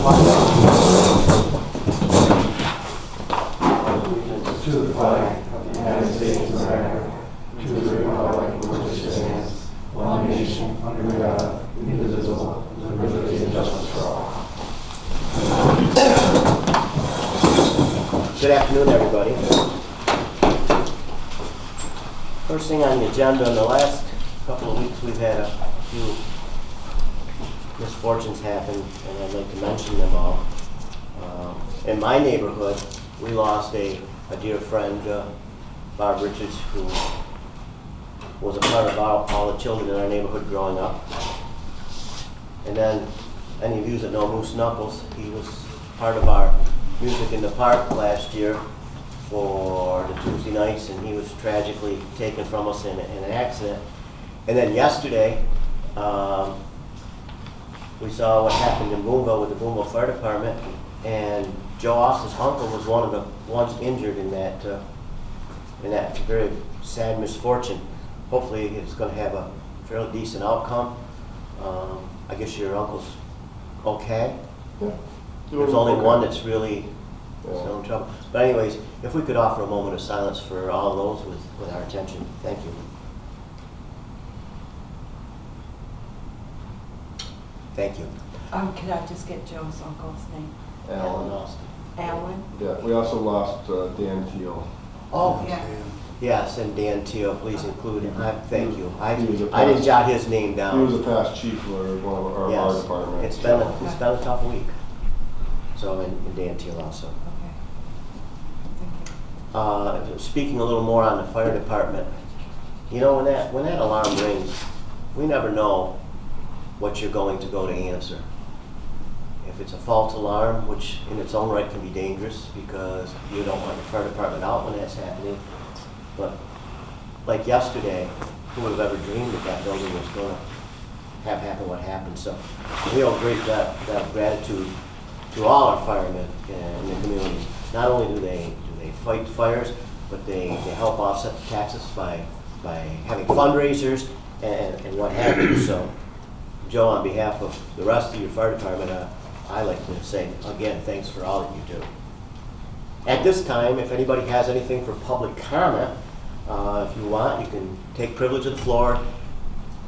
To the flag of the United States of America, to the republic for which it stands, one nation, under God, indivisible, with liberty and justice for all. Good afternoon, everybody. First thing on the agenda, in the last couple of weeks we've had a few misfortunes happen, and I'd like to mention them all. In my neighborhood, we lost a dear friend, Barb Richards, who was a part of all the children in our neighborhood growing up. And then, any of you that know Moose Knuckles, he was part of our Music in the Park last year for the Tuesday nights, and he was tragically taken from us in an accident. And then yesterday, we saw what happened in Boonville with the Boonville Fire Department, and Joe Austin's uncle was one of the ones injured in that very sad misfortune. Hopefully it's going to have a fairly decent outcome. I guess your uncle's okay? Yeah. There's only one that's really still in trouble. But anyways, if we could offer a moment of silence for all those with our attention. Thank you. Thank you. Could I just get Joe's uncle's name? Alan. Austin. Alan? Yeah, we also lost Dan Teal. Oh, Yeah. yes, and Dan Teal, please include him. Thank you. I He was a didn't past- jot his name down. He was a past chief for one of our Yes. department. It's been a tough week. So, and Dan Teal also. Okay. Thank you. Speaking a little more on the fire department, you know, when that alarm rings, we never know what you're going to go to answer. If it's a false alarm, which in its own right can be dangerous because you don't want your fire department out when that's happening. But like yesterday, who would have ever dreamed that building was going to have happen what happened? So we owe great debt of gratitude to all our firemen in the community. Not only do they fight fires, but they help offset the taxes by having fundraisers and what have you. So, Joe, on behalf of the rest of your fire department, I like to say again, thanks for all that you do. At this time, if anybody has anything for public comment, if you want, you can take privilege of the floor,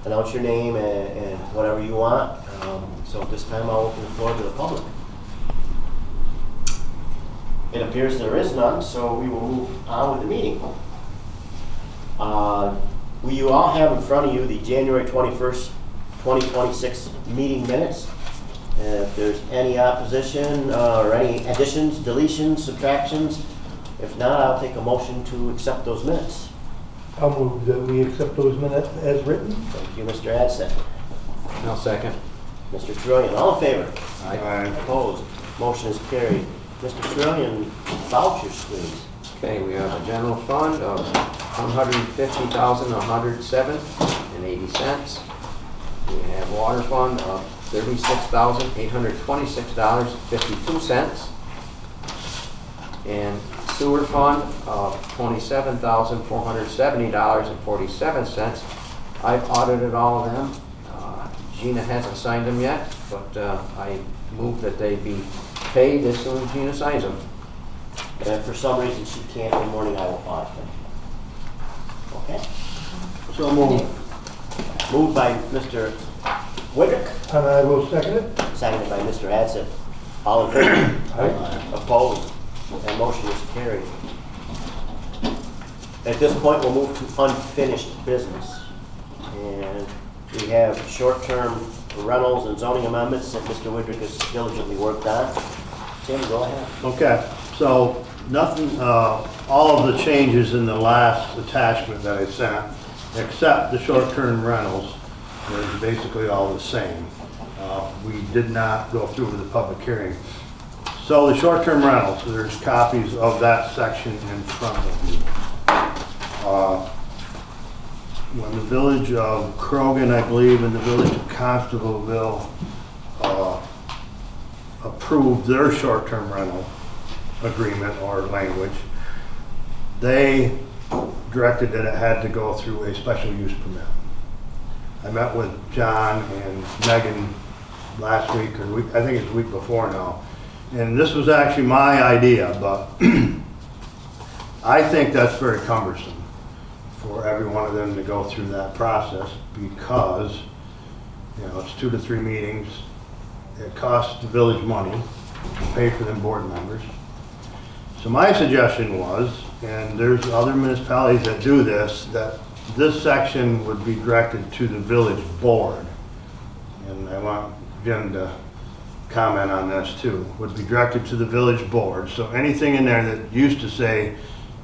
announce your name and whatever you want. So at this time, I'll open the floor to the public. It appears there is none, so we will move on with the meeting. You all have in front of you the January 21st, 2026 meeting minutes. If there's any opposition or any additions, deletions, subtractions, if not, I'll take a motion to accept those minutes. I'll move that we accept those minutes as written. Thank you, Mr. Adson. I'll second. Mr. Trillian, all in favor? Aye. Opposed? Motion is carried. Mr. Trillian, vouchers, please. Okay, we have a general fund of $150,107.80. We have water fund of $36,826.52. And sewer fund of $27,470.47. I've audited all of them. Gina hasn't signed them yet, but I move that they be paid as soon as Gina signs them. And if for some reason she can't in the morning, I will audit them. Okay? So moved. Moved by Mr. Whittick, And I will second it. seconded by Mr. Adson. All in favor? Aye. Opposed? And motion is carried. At this point, we'll move to unfinished business. And we have short-term rentals and zoning amendments that Mr. Whittick has diligently worked on. Tim, go ahead. Okay, so nothing, all of the changes in the last attachment that I sent, except the short-term rentals, is basically all the same. We did not go through with the public hearing. So the short-term rentals, there's copies of that section in front of you. When the village of Krogan, I believe, and the village of Constableville approved their short-term rental agreement or language, they directed that it had to go through a special use permit. I met with John and Megan last week, or week, I think it's the week before now. And this was actually my idea, but I think that's very cumbersome for every one of them to go through that process because, you know, it's 2 to 3 meetings. It costs the village money to pay for them board members. So my suggestion was, and there's other municipalities that do this, that this section would be directed to the village board. And I want Jim to comment on this too, would be directed to the village board. So anything in there that used to say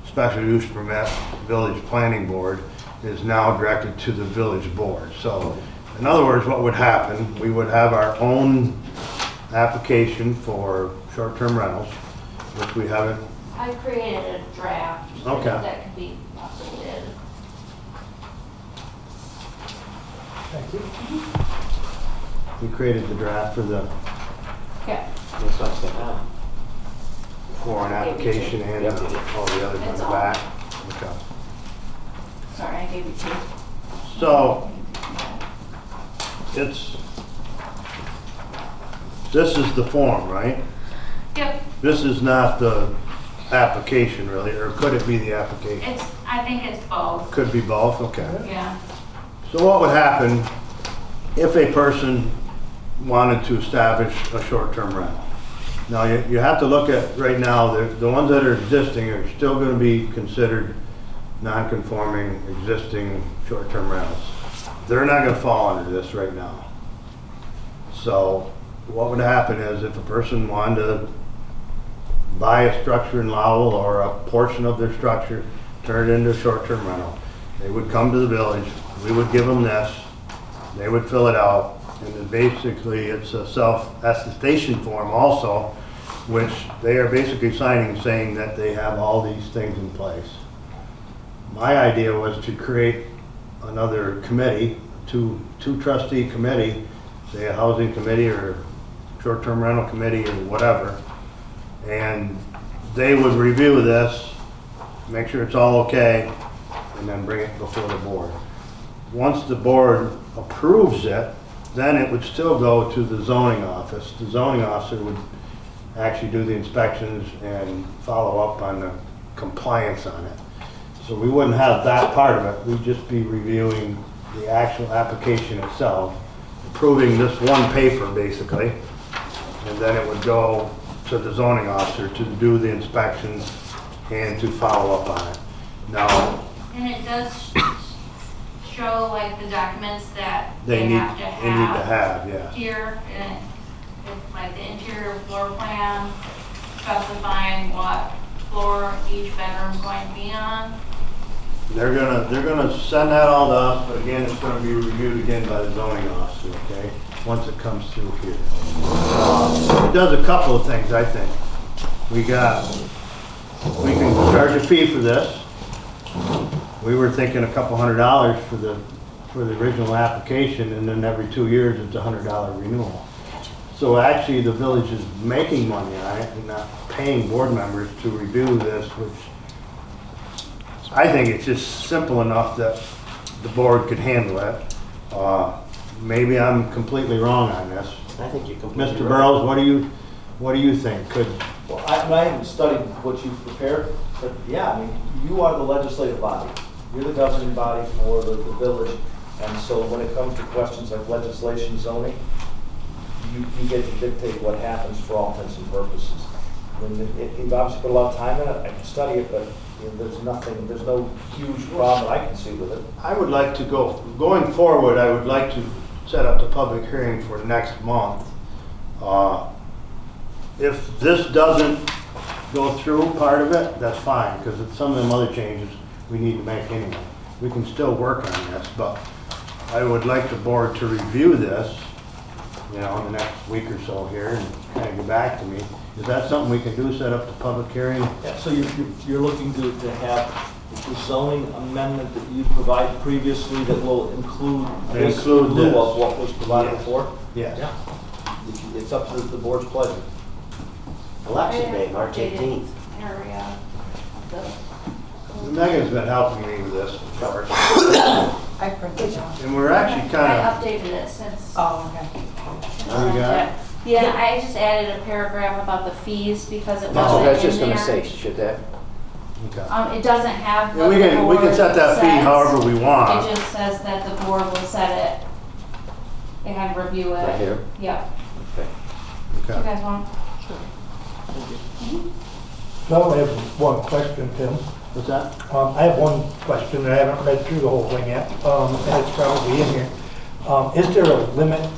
special use permit, village planning board, is now directed to the village board. So in other words, what would happen, we would have our own application for short-term rentals, which we haven't. I created a draft Okay. that could be updated. Thank you. We created the draft for the, Yeah. That's what I said. for an application and Yep. all the others on That's the all. back. Okay. Sorry, I gave you 2. So, it's, this is the form, right? Yep, This is not the application really, or could it be the application? I think it's both, Could be both, okay. yeah. So what would happen if a person wanted to establish a short-term rental? Now, you have to look at, right now, the ones that are existing are still gonna be considered non-conforming existing short-term rentals. They're not gonna fall under this right now. So what would happen is if a person wanted to buy a structure in Lowville or a portion of their structure, turn it into a short-term rental, they would come to the village, we would give them this, they would fill it out, and then basically it's a self-attestation form also, which they are basically signing saying that they have all these things in place. My idea was to create another committee, two trustee committee, say a housing committee or short-term rental committee or whatever, and they would review this, make sure it's all okay, and then bring it before the board. Once the board approves it, then it would still go to the zoning office. The zoning officer would actually do the inspections and follow up on the compliance on it. So we wouldn't have that part of it, we'd just be reviewing the actual application itself, approving this one paper basically, and then it would go to the zoning officer to do the inspections and to follow up on it. Now, And it does show like the documents that they they need have to to have, yeah. here, and it's like the interior floor plan specifying what floor each bedroom's going to be on. They're gonna send that all to us, but again, it's gonna be reviewed again by the zoning officer, okay? Once it comes through here. It does a couple of things, I think. We can charge a fee for this. We were thinking $200 for the original application, and then every 2 years, it's $100 renewal. So actually, the village is making money on it and not paying board members to review this, which I think it's just simple enough that the board could handle it. Maybe I'm completely wrong on this. I think you're completely Mr. right. Burrows, what do you think? Well, I haven't studied what you've prepared, but yeah, I mean, you are the legislative body. You're the governing body for the village. And so when it comes to questions like legislation, zoning, you get to dictate what happens for all intents and purposes. I mean, you've obviously put a lot of time in it. I can study it, but you know, there's no huge problem that I can see with it. I would like to going forward, I would like to set up the public hearing for next month. If this doesn't go through part of it, that's fine, because it's some of them other changes we need to make anyway. We can still work on this, but I would like the board to review this, you know, in the next week or so here and kind of get back to me. Is that something we can do, set up the public hearing? Yeah, so you're looking to have the zoning amendment that you provided previously that will include this in Include lieu this. of what was provided Yes. before? Yes. Yeah. It's up to the board's pleasure. Election day, March 18th. Area of the Megan's been helping me with this chart, I printed it out. and we're actually kind I of, updated it since Oh, okay. Oh, you got it? Yeah, I just added a paragraph about the fees because it That's what I wasn't was just in gonna there. say, should that, Okay. It doesn't have Yeah, what we the can board set that fee says. however we want. It just says that the board will set it and review it. right here? Yep. Okay. You Okay. guys want? So I have one question, Tim. What's that? I have one question, and I haven't read through the whole thing yet, and it's probably in here. Is there a limit,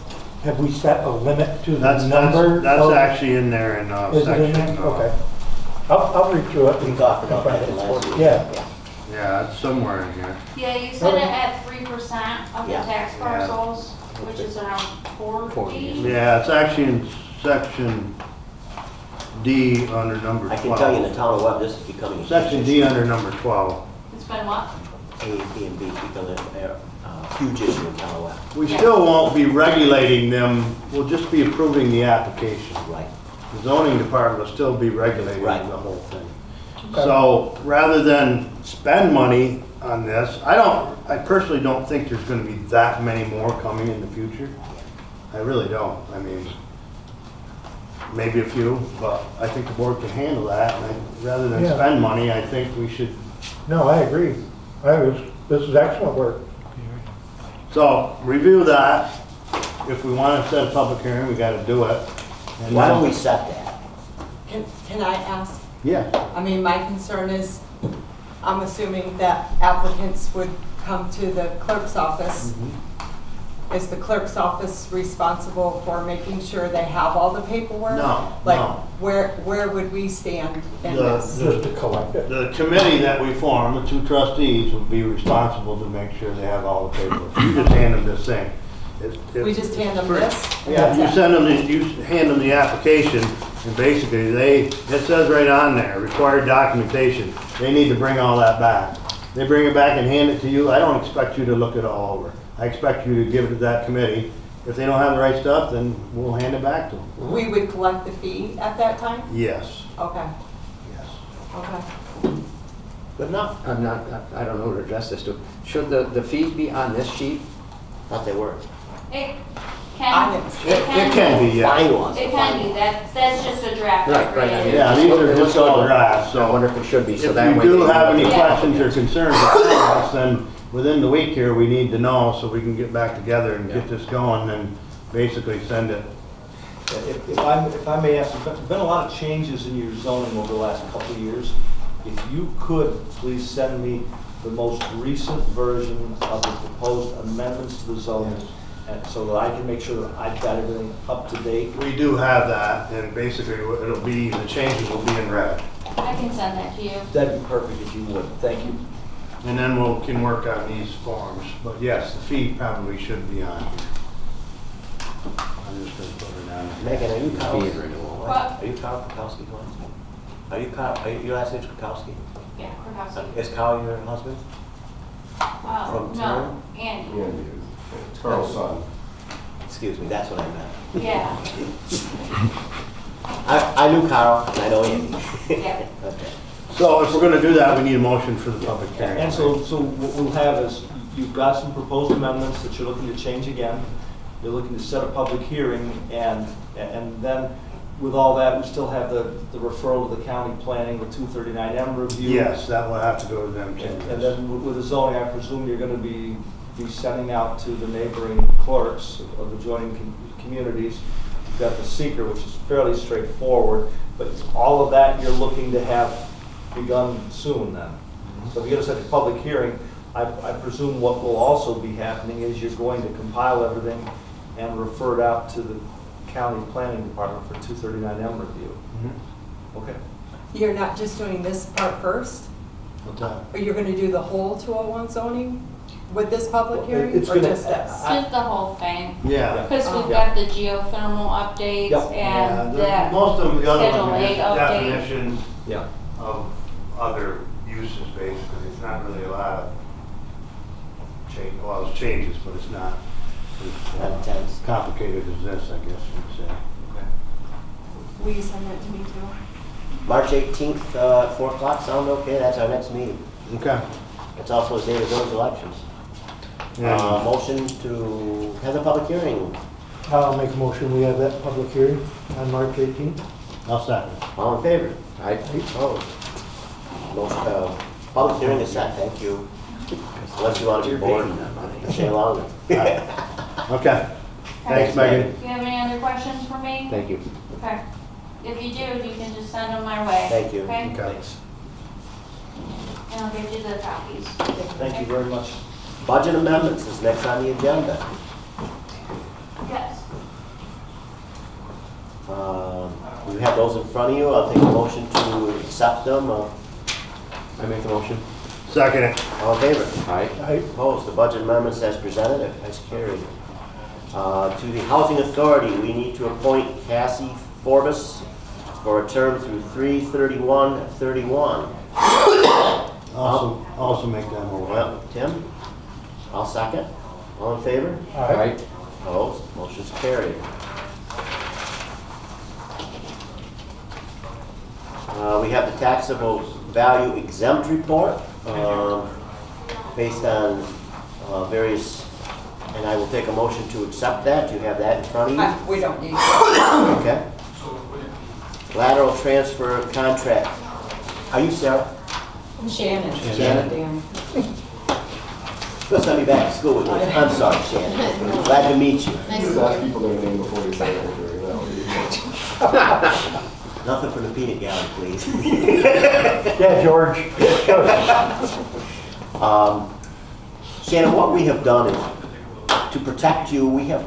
have we set a limit to the That's number? actually in there in Is it in section. there? Okay. I'll read through it. We talked about that in last week. Yeah. Yeah, it's somewhere in here. Yeah, you set it at 3% of the Yeah. tax Yeah. parcels, which is around 40. Yeah, it's actually in section D under number 12. I can tell you in the town of Webb, this is becoming. a huge Section D issue. under number 12. It's been what? A, B, and B is becoming a huge issue in town of Webb. We Yeah. still won't be regulating them, we'll just be approving the application. Right. The zoning department will still be regulating Right. the whole thing. So rather than spend money on this, I personally don't think there's gonna be that many more coming in the future. I really don't. I mean, maybe a few, but I think the board can handle that. And rather than Yeah. spend money, I think we should. No, I agree. This is excellent work. So review that. If we want to set a public hearing, we gotta do it. And Why then- don't we set that? Can I ask? Yeah. I mean, my concern is, I'm assuming that applicants would come to the clerk's office. Is the clerk's office responsible for making sure they have all the paperwork? No, Like, no. where would we stand in this? Just to collect it. The committee that we form, the two trustees, will be responsible to make sure they have all the paperwork. You just hand them this thing. We just hand them this? Yeah, you send them, you hand them the application, and basically it says right on there, required documentation. They need to bring all that back. They bring it back and hand it to you. I don't expect you to look it all over. I expect you to give it to that committee. If they don't have the right stuff, then we'll hand it back to them. We would collect the fee at that time? Yes, Okay, yes. okay. Good enough? I'm not, I don't know who to address this to. Should the fees be on this sheet? Thought they were. It I can, didn't- It can be, yeah. Fine ones. It can be, that's just a draft. Right, right, I mean- Yeah, these are just all drafts, So I so. wonder if it should be, so If that you way. do they have know any what the questions or applicant- concerns about us, then within the week here, we need to know so we can get back together and get this going and basically send it. If I may ask, there's been a lot of changes in your zoning over the last couple of years. If you could, please send me the most recent version of the proposed amendments to the zoning, and so that I can make sure that I've got everything up to date. We do have that, and basically it'll be, the changes will be in red. I can send that to you. That'd be perfect if you would. Thank you. And then can work on these forms. But yes, the fee probably should be on here. I'm just gonna put it down. Megan, are you Carl? Fee renewal. What? Are you Carl Kukowski? Are you Carl, your last name's Kukowski? Yeah, Krakowski. Is Carl your husband? From No, Turner? Andy. Yeah, it's Carl's son. Excuse me, that's what I meant. Yeah, I knew Carl, and I know Andy. yeah. Okay. So if we're gonna do that, we need a motion for the public hearing. And so what we'll have is, you've got some proposed amendments that you're looking to change again. You're looking to set a public hearing, and then with all that, we still have the referral to the county planning, the 239M review. Yes, that will have to go to them too. And then with the zoning, I presume you're gonna be sending out to the neighboring clerks of adjoining communities. You've got the seeker, which is fairly straightforward, but all of that you're looking to have begun soon then. So if you're gonna set a public hearing, I presume what will also be happening is you're going to compile everything and refer it out to the county planning department for 239M review. Mhm. Okay? You're not just doing this part first? What's that? Or you're gonna do the whole 201 zoning with this public Well, hearing, it's or gonna- just this? Just the whole thing. Yeah. Because we've Yeah. got the geothermal updates Yep. and Yeah, the most of the other Schedule ones are 8 just update. definitions Yeah. of other uses, basically. It's not really a lot of change, well, it's changes, but it's not Not as intense. complicated as this, I guess you'd say. Will you send that to me too? March 18th, 4 o'clock, sound okay? That's our next meeting. Okay. It's also the day of those elections. Yeah. Motion to have a public hearing. I'll make a motion, we have that public hearing on March 18th. I'll second. All in favor? I, Opposed? Motion, public hearing is set, thank you. Unless you want to be bored, stay longer. Okay. Thanks, Megan. Do you have any other questions for me? thank you. Okay. If you do, you can just send them my way. Thank you. Okay? Thanks. And I'll get you the copies. Thank you very much. Budget amendments is next on the agenda. Yes. You have those in front of you, I'll take a motion to accept them. I make the motion. Second it. All in favor? Aye. Opposed? The budget amendments as presented, as carried. To the Housing Authority, we need to appoint Cassie Forbes for a term through 3/31/31. Also make that motion. Well, Tim, I'll second. All in favor? Aye. Opposed? Motion's carried. We have the taxable value exempt report based on various, and I will take a motion to accept that. Do you have that in front of you? We don't need to. Okay. Lateral transfer contract. Are you Sarah? Shannon. Shannon? You'll send me back to school with me. I'm sorry, Shannon. Glad to meet you. You ask people their name before you say it. Nothing from the peanut gallery, please. Yeah, George. Shannon, what we have done is to protect you. We have,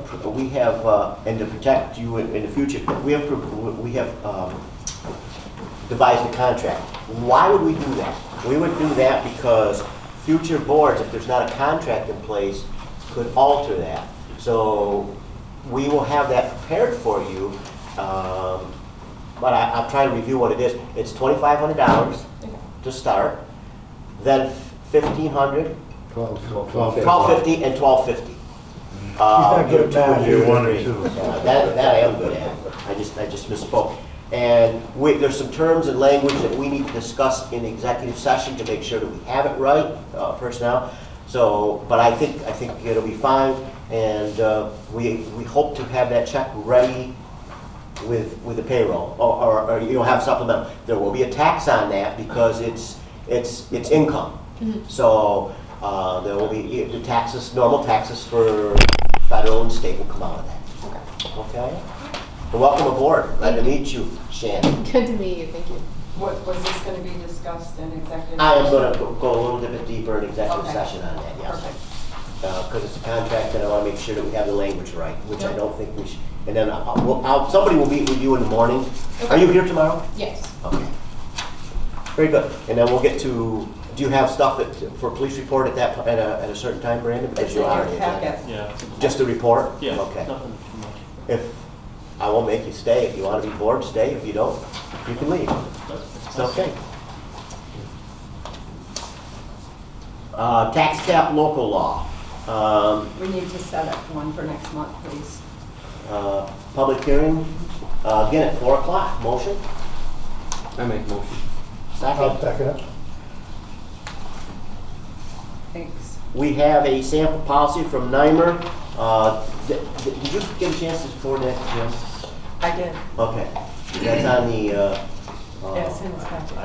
and to protect you in the future. We have devised a contract. Why would we do that? We would do that because future boards, if there's not a contract in place, could alter that. So we will have that prepared for you. But I'll try to review what it is. It's $2,500 to start, then $1,500, $1,250, and $1,250. Good at math. You're one or two. That I am good at. I just misspoke. And there's some terms and language that we need to discuss in executive session to make sure that we have it right, personnel. So, but I think it'll be fine, and we hope to have that check ready with the payroll, or you'll have supplemental. There will be a tax on that because it's income. So there will be the taxes, normal taxes for federal and state will come out of that. Okay. Well, welcome aboard. Glad to meet you, Shannon. Good to meet you, thank you. Was this going to be discussed in executive? I am going to go a little bit deeper in executive Okay. session on that. Yes. Perfect. Because it's a contract, and I want to make sure that we have the language right, which I don't think we should. And then somebody will meet with you in the morning. Okay. Are you here tomorrow? Yes. Okay. Very good. And then we'll get to. Do you have stuff for police report at a certain time, Brandon? Because It's in you your are. packet. Yeah. Just a report. Yeah. Okay. Nothing too much. If I won't make you stay. If you want to be bored, stay. If you don't, you can leave. It's okay. Tax cap local law. We need to set up one for next month, please. Public hearing, again at 4 o'clock. Motion? I make the motion. I'll Second. second it. Thanks. We have a sample policy from NYMER. Did you get a chance to forward that to Jim? I did. Okay. That's on the, Yes, in his packet.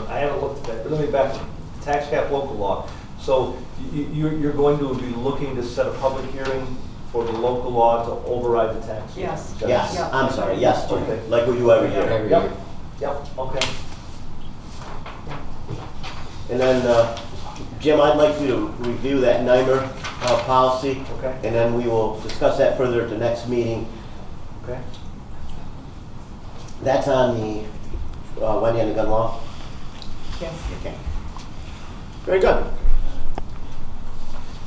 I haven't looked at that. Let me back to tax cap local law. So you're going to be looking to set a public hearing for the local law to override the tax? Yes. yes, Yeah. I'm sorry, yes, Jim. Okay. Like we do every year. Every Yep. year. Yep, okay. And then, Jim, I'd like you to review that NYMER policy. Okay. And then we will discuss that further at the next meeting. Okay. That's on the, Wendy, on the gun law? Yes. Okay. Very good.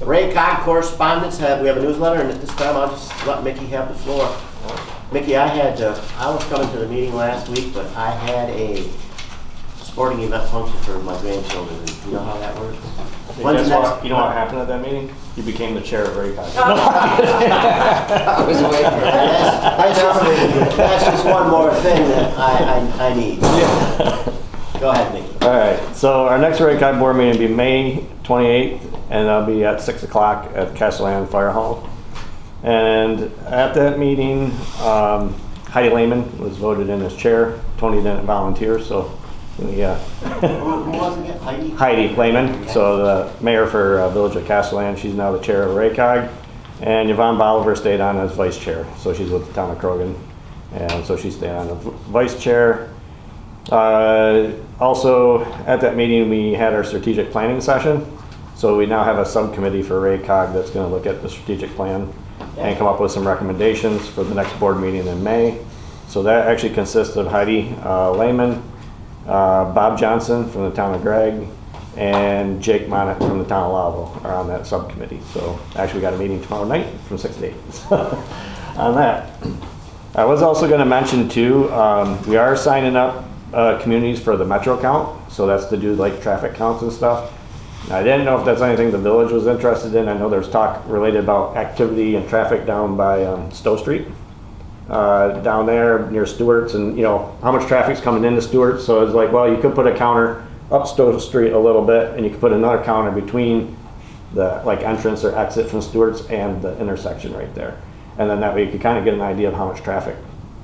Ray Cog correspondence, we have a newsletter, and at this time I'll just let Mickey have the floor. Mickey, I was coming to the meeting last week, but I had a sporting event function for my grandchildren. You know how that works? When's the next- You know what happened at that meeting? You became the chair of RACOG. I was waiting for that. That's just one more thing that I need. Go ahead, Mickey. All right, so our next RACOG board meeting will be May 28th, and that'll be at 6 o'clock at Castellan Fire Hall. And at that meeting, Heidi Lehman was voted in as chair. Tony didn't volunteer, so Who wasn't it? Heidi? Heidi Lehman, so the mayor for Village of Castellan, she's now the chair of RACOG. And Yvonne Bolivar stayed on as vice chair, so she's with the town of Krogan. And so she stayed on as vice chair. Also, at that meeting, we had our strategic planning session. So we now have a subcommittee for RACOG that's going to look at the strategic plan and come up with some recommendations for the next board meeting in May. So that actually consists of Heidi Lehman, Bob Johnson from the town of Gregg, and Jake Monette from the town of Lowville are on that subcommittee. So actually we got a meeting tomorrow night from 6 to 8 on that. I was also going to mention too, we are signing up communities for the Metro count. So that's to do like traffic counts and stuff. I didn't know if that's anything the village was interested in. I know there's talk related about activity and traffic down by Stowe Street. Down there near Stewart's, and you know how much traffic's coming into Stewart's. So it's like, well, you could put a counter up Stowe Street a little bit, and you could put another counter between the like entrance or exit from Stewart's and the intersection right there. And then that way you could kind of get an idea of how much traffic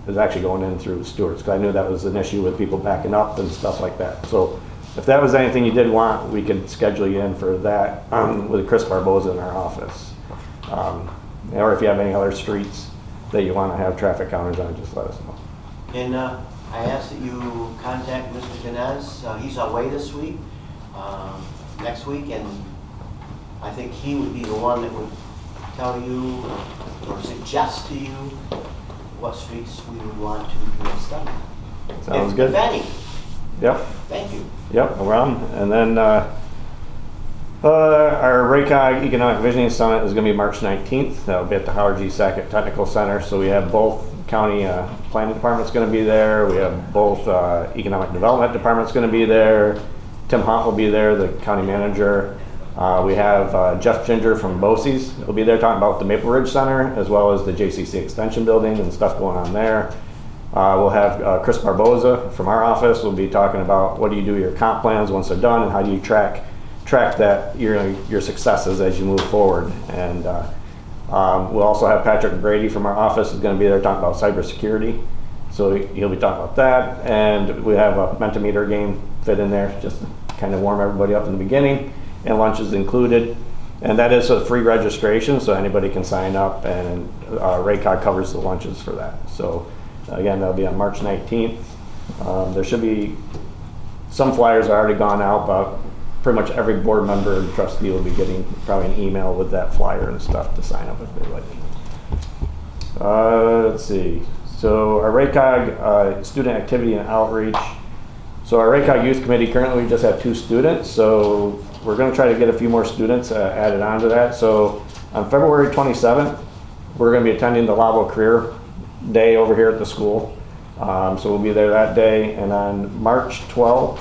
is actually going in through Stewart's, because I knew that was an issue with people backing up and stuff like that. So if that was anything you did want, we could schedule you in for that with Chris Barboza in our office. Or if you have any other streets that you want to have traffic counters on, just let us know. And I ask that you contact Mr. Ganez. He's away this week, next week, and I think he would be the one that would tell you or suggest to you what streets we would want to study. Sounds good. If any. Yep. Thank you. Yep, around. And then our RACOG Economic Visioning Summit is going to be March 19th. That'll be at the Howard G. Sackett Technical Center. So we have both county planning departments going to be there. We have both economic development departments going to be there. Tim Hunt will be there, the county manager. We have Jeff Ginger from BOCES will be there talking about the Maple Ridge Center, as well as the JCC Extension Building and stuff going on there. We'll have Chris Barboza from our office. We'll be talking about what do you do with your comp plans once they're done, and how do you track that your successes as you move forward. And we'll also have Patrick Brady from our office is going to be there talking about cybersecurity. So he'll be talking about that. And we have a Mentimeter game fit in there just to kind of warm everybody up in the beginning. And lunch is included. And that is a free registration, so anybody can sign up, and RACOG covers the lunches for that. So again, that'll be on March 19th. There should be some flyers are already gone out, but pretty much every board member and trustee will be getting probably an email with that flyer and stuff to sign up if they like. Let's see. So our RACOG student activity and outreach. So our RACOG Youth Committee, currently we just have 2 students, so we're going to try to get a few more students added onto that. So on February 27th, we're going to be attending the Lowville Career Day over here at the school. So we'll be there that day. And on March 12th,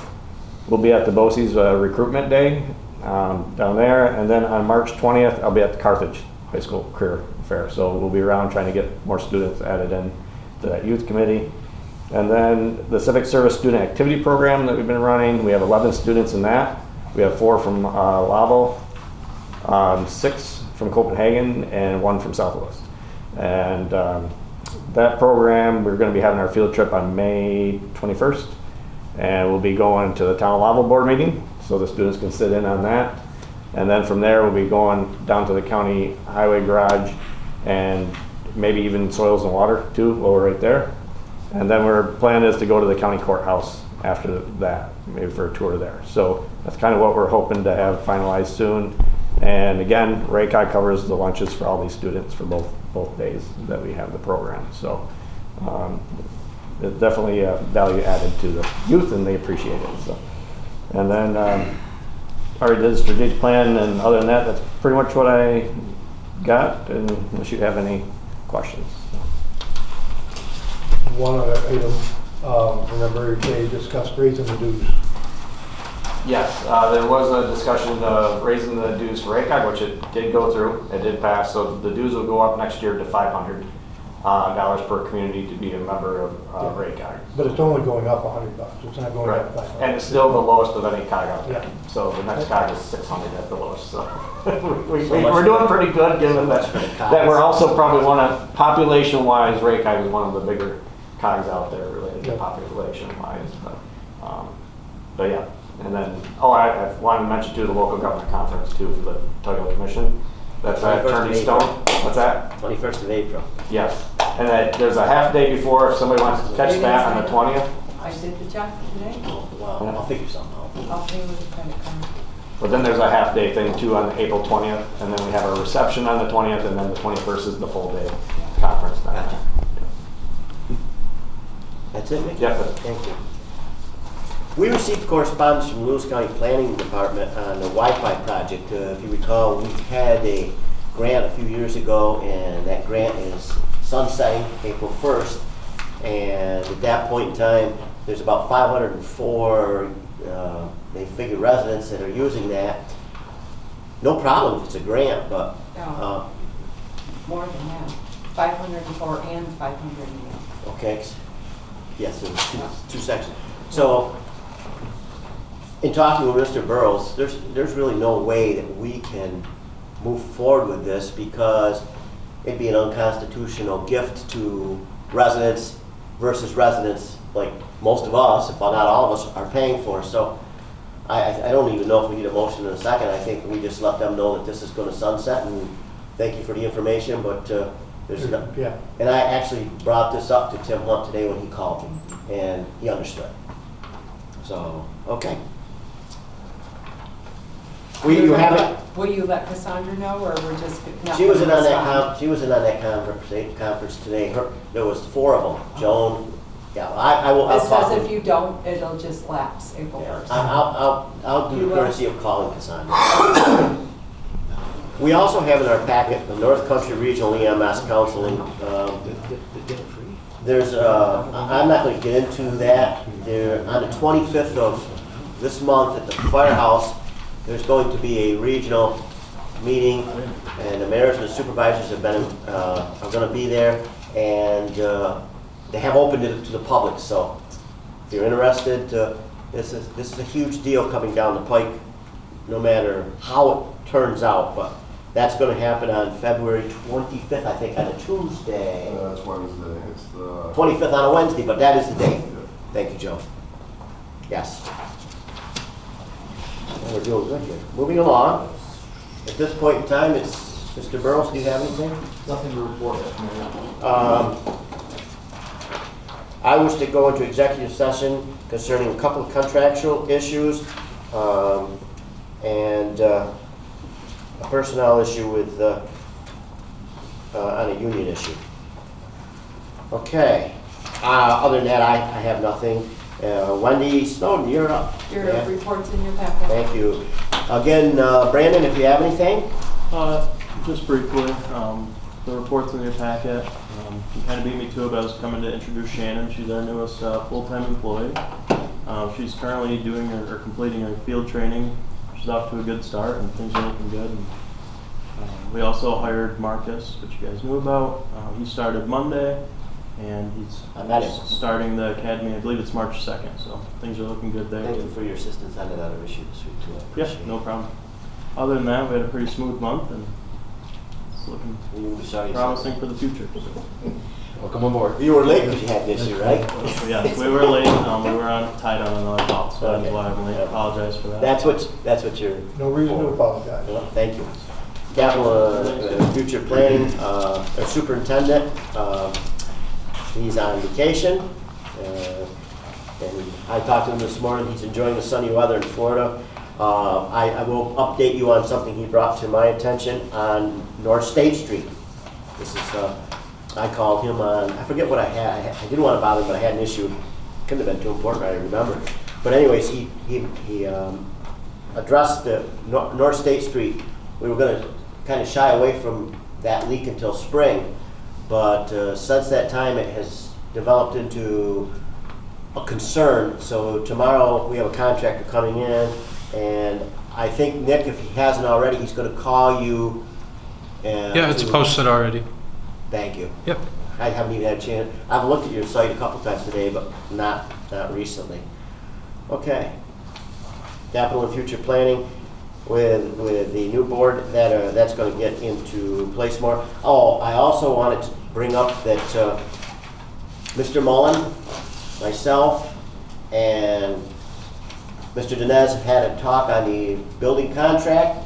we'll be at the BOCES Recruitment Day down there. And then on March 20th, I'll be at the Carthage High School Career Fair. So we'll be around trying to get more students added in to that youth committee. And then the Civic Service Student Activity Program that we've been running, we have 11 students in that. We have 4 from Lowville, 6 from Copenhagen, and 1 from Southwest. And that program, we're going to be having our field trip on May 21st. And we'll be going to the Town of Lowville board meeting, so the students can sit in on that. And then from there, we'll be going down to the county highway garage, and maybe even soils and water too, while we're right there. And then our plan is to go to the county courthouse after that, maybe for a tour there. So that's kind of what we're hoping to have finalized soon. And again, RACOG covers the lunches for all these students for both days that we have the program. So it's definitely a value added to the youth, and they appreciate it. So, and then already did the strategic plan, and other than that, that's pretty much what I got, and unless you have any questions. One other item, remember they discussed raising the dues. Yes, there was a discussion of raising the dues for RACOG, which it did go through. It did pass, so the dues will go up next year to $500. dollars per community to be a member of RACOG. But it's only going up $100. It's not going Right, up 500. and it's still the lowest of any COG out there. Yeah. So the next COG is 600 at the lowest, so. much We're doing pretty good, given much for the that, COGs. that we're also probably population-wise, RACOG is one of the bigger COGs out there related to Yeah. population-wise, but yeah. And then, I wanted to mention too, the local government conference too for the Tugwell Commission. That's at 21st of Attorney April. Stone. What's that? 21st of April. Yes. And there's a half day before, if somebody wants to catch that on the 20th. I did the check today. Well, I'll figure something out. I'll pay with a credit card. But then there's a half day thing too on April 20th, and then we have a reception on the 20th, and then the 21st is the full day conference. Gotcha. That's it, Mickey? Yep. Thank you. We received correspondence from Lewis County Planning Department on the Wi-Fi project. If you recall, we had a grant a few years ago, and that grant is sunsetting April 1st. And at that point in time, there's about 504, they figure, residents that are using that. No problem if it's a grant, but More than that. 504 and 500. okay, yes, there's two sections. So, in talking with Mr. Burrows, there's really no way that we can move forward with this because it'd be an unconstitutional gift to residents versus residents like most of us, if not all of us, are paying for. So I don't even know if we need a motion in a second. I think we just let them know that this is going to sunset, and thank you for the information, but there's no, Yeah. and I actually brought this up to Tim Hunt today when he called me, and he understood. So, okay. You haven't. Will you let Cassandra know, or we're just not? She was in on respond? that. She was in on that conference today. There was 4 of them. Joan. Yeah, I will. It I'll talk says to- if you don't, it'll just lapse April Yeah, 1st. I'll do You the will? courtesy of calling Cassandra. We also have in our packet the North Country Regional EMS Counseling. There's I'm not going to get into that. There on the 25th of this month at the firehouse, there's going to be a regional meeting, and the mayors and the supervisors have been are going to be there, and they have opened it to the public. So if you're interested, this is a huge deal coming down the pike, no matter how it turns out. But that's going to happen on February 25th, I think, on a Tuesday. That's Wednesday. It's the 25th on a Wednesday, but that is the date. Thank you, Joe. Yes. Well, we're doing good here. Moving along. At this point in time, it's Mr. Burrows. Do you have anything? Nothing to report, Mayor. I wish to go into executive session concerning a couple of contractual issues and a personnel issue with on a union issue. Okay. Other than that, I have nothing. Wendy Snowden, you're up. Your Yeah. report's in your packet. Thank you. Again, Brandon, if you have anything? Just briefly, the report's in your packet. You kind of beat me to it, but I was coming to introduce Shannon. She's our newest full-time employee. She's currently doing or completing her field training. She's off to a good start, and things are looking good. And, we also hired Marcus, which you guys knew about. He started Monday, and he's starting the academy. I believe it's March 2nd, so things are looking good there. Thank you for your assistance on another issue this week, too. I Yeah, appreciate no it. problem. Other than that, we had a pretty smooth month, and it's looking promising for the future. welcome aboard. You were late because you had an issue, right? Yeah, we were late. We were tied on another call, so that's why I'm late. I apologize for that. That's what you're. No reason to for. apologize. Well, thank you. Capital future planning, our superintendent, he's on vacation. And I talked to him this morning. He's enjoying the sunny weather in Florida. I will update you on something he brought to my attention on North State Street. This is, I called him on, I forget what I had. I didn't want to bother him, but I had an issue. Couldn't have been too important, I remember. But anyways, he addressed the North State Street. We were going to kind of shy away from that leak until spring, but since that time it has developed into a concern. So tomorrow we have a contractor coming in, and I think Nick, if he hasn't already, he's going to call you. Yeah, it's posted already. Thank you. Yep. I haven't even had a chance. I've looked at your site a couple times today, but not recently. Okay. Capital and future planning with the new board that's going to get into place more. Oh, I also wanted to bring up that Mr. Mullen, myself, and Mr. Dinez have had a talk on the building contract.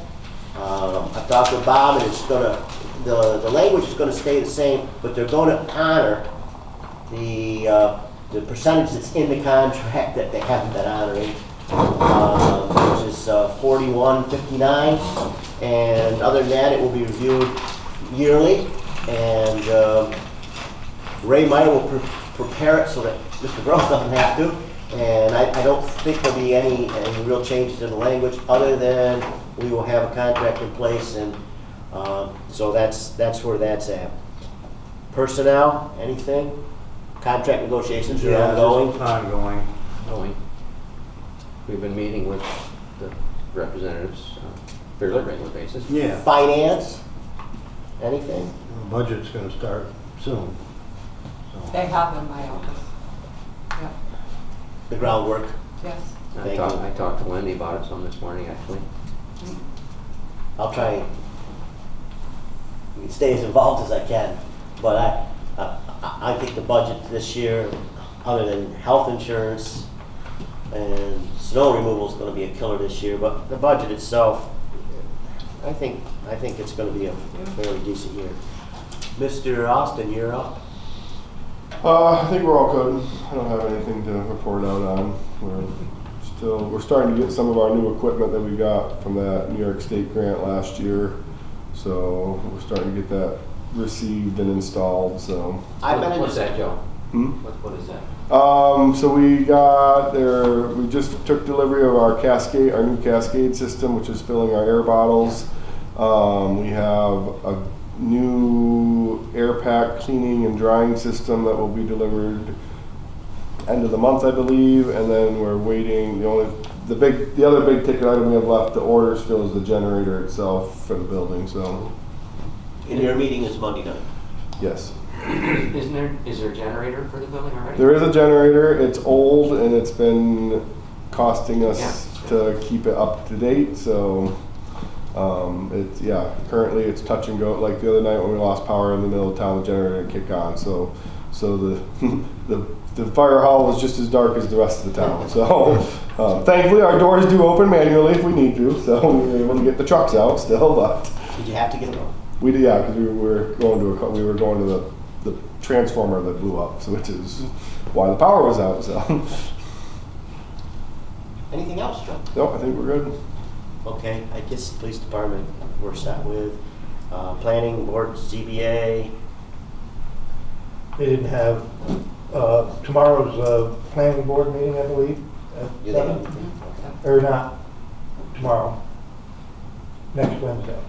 I've talked with Bob, and it's gonna, the language is gonna stay the same, but they're gonna honor the percentage that's in the contract that they haven't been honoring, which is 41.59, and other than that, it will be reviewed yearly, and Ray Meyer will prepare it so that Mr. Gross doesn't have to. And I don't think there'll be any real changes in the language, other than we will have a contract in place, and so that's where that's at. Personnel, anything? Contract negotiations are ongoing? Just ongoing. Going. We've been meeting with the representatives on a fairly regular basis. Yeah, Finance? Anything? the budget's gonna start soon. So. They have in my office. Yep, The groundwork? yes. Thank you. I talked to Wendy about it some this morning, actually. I'll try and stay as involved as I can, but I think the budget this year, other than health insurance and snow removal, is going to be a killer this year. But the budget itself, I think it's going to be a fairly decent year. Mr. Austin, you're up. I think we're all good. I don't have anything to report out on. We're starting to get some of our new equipment that we got from that New York State grant last year. So we're starting to get that received and installed. So What's that, Joe? What is that? So we got there. We just took delivery of our Cascade, our new Cascade system, which is filling our air bottles. We have a new air pack cleaning and drying system that will be delivered end of the month, I believe, and then we're waiting. The other big ticket item we have left to order still is the generator itself for the building. So, And your meeting is Monday night. yes. Is there a generator for the building already? There is a generator. It's old and it's been costing us to keep it up to date. So currently it's touch and go. Like the other night when we lost power in the middle of town, the generator didn't kick on. So the fire hall was just as dark as the rest of the town. So thankfully our doors do open manually if we need to. So we were able to get the trucks out still. But Did you have to get them? we did, because we were going to the transformer that blew up, so which is why the power was out. So Anything else, Joe? no, I think we're good. Okay, I guess the police department we're set with. Planning board, ZBA. They didn't have, tomorrow's planning board meeting, I believe, at Do they have 7, anything? Okay. or not tomorrow, next Wednesday.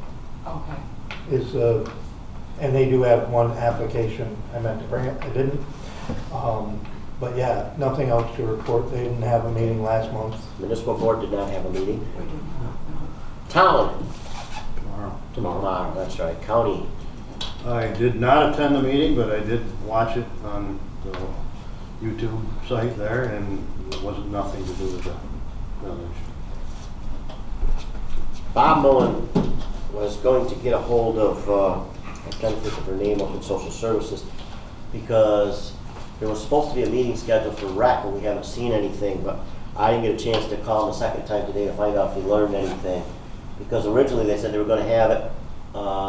Okay. Is, and they do have one application. I meant to bring it, I didn't. But yeah, nothing else to report. They didn't have a meeting last month. Municipal board did not have a meeting. We do not know. Town, Tomorrow. that's right. County, I did not attend the meeting, but I did watch it on the YouTube site there, and it wasn't nothing to do with the village. Bob Mullen was going to get a hold of, I'm trying to think of her name up in social services, because there was supposed to be a meeting scheduled for rec, and we haven't seen anything, but I didn't get a chance to call him a second time today to find out if he learned anything. Because originally they said they were going to have it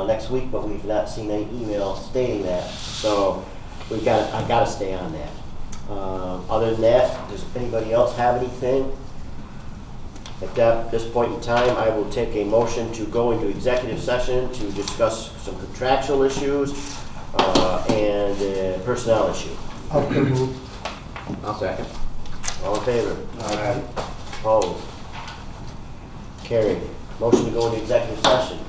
next week, but we've not seen any email stating that. So I've got to stay on that. Other than that, does anybody else have anything? At this point in time, I will take a motion to go into executive session to discuss some contractual issues and personnel issue. I'll move. I'll second. All in favor? Opposed? Carried. Motion to go into executive session.